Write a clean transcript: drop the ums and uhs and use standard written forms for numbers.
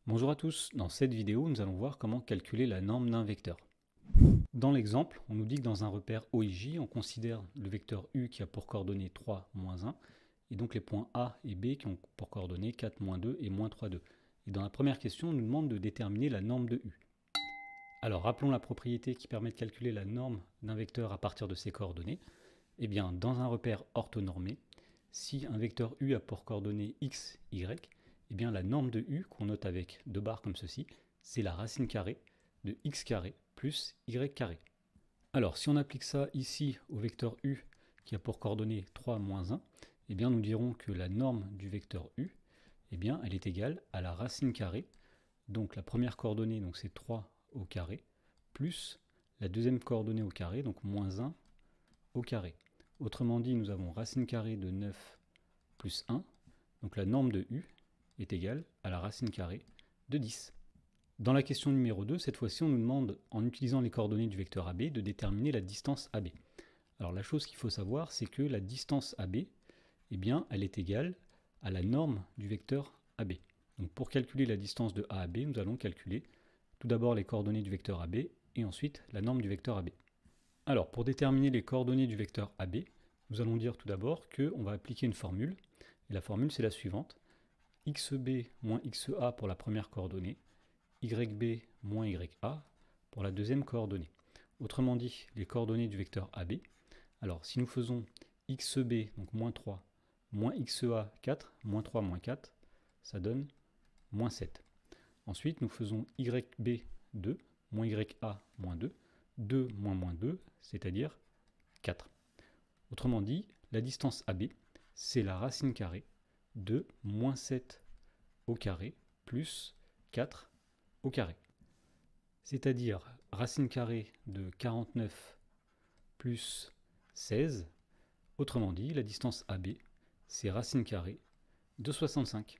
Bonjour à tous, dans cette vidéo nous allons voir comment calculer la norme d'un vecteur. Dans l'exemple, on nous dit que dans un repère OIJ, on considère le vecteur U qui a pour coordonnées 3, moins 1, et donc les points A et B qui ont pour coordonnées 4, moins 2 et moins 3, 2. Et dans la première question, on nous demande de déterminer la norme de U. Alors rappelons la propriété qui permet de calculer la norme d'un vecteur à partir de ses coordonnées. Eh bien, dans un repère orthonormé, si un vecteur U a pour coordonnées x, y, eh bien la norme de U, qu'on note avec deux barres comme ceci, c'est la racine carrée de x carré plus y carré. Alors, si on applique ça ici au vecteur U qui a pour coordonnées 3, moins 1, eh bien nous dirons que la norme du vecteur U, eh bien, elle est égale à la racine carrée. Donc la première coordonnée, donc c'est 3 au carré, plus la deuxième coordonnée au carré, donc moins 1 au carré. Autrement dit, nous avons racine carrée de 9 plus 1, donc la norme de U est égale à la racine carrée de 10. Dans la question numéro 2, cette fois-ci, on nous demande, en utilisant les coordonnées du vecteur AB, de déterminer la distance AB. Alors la chose qu'il faut savoir, c'est que la distance AB, eh bien, elle est égale à la norme du vecteur AB. Donc pour calculer la distance de A à B, nous allons calculer tout d'abord les coordonnées du vecteur AB et ensuite la norme du vecteur AB. Alors pour déterminer les coordonnées du vecteur AB, nous allons dire tout d'abord qu'on va appliquer une formule. Et la formule c'est la suivante. XB moins XA pour la première coordonnée, YB moins YA pour la deuxième coordonnée. Autrement dit, les coordonnées du vecteur AB. Alors si nous faisons XB, donc moins 3, moins XA 4, moins 3, moins 4, ça donne moins 7. Ensuite, nous faisons YB 2, moins YA moins 2, 2 moins moins 2, c'est-à-dire 4. Autrement dit, la distance AB, c'est la racine carrée de moins 7 au carré plus 4 au carré. C'est-à-dire racine carrée de 49 plus 16. Autrement dit, la distance AB, c'est racine carrée de 65.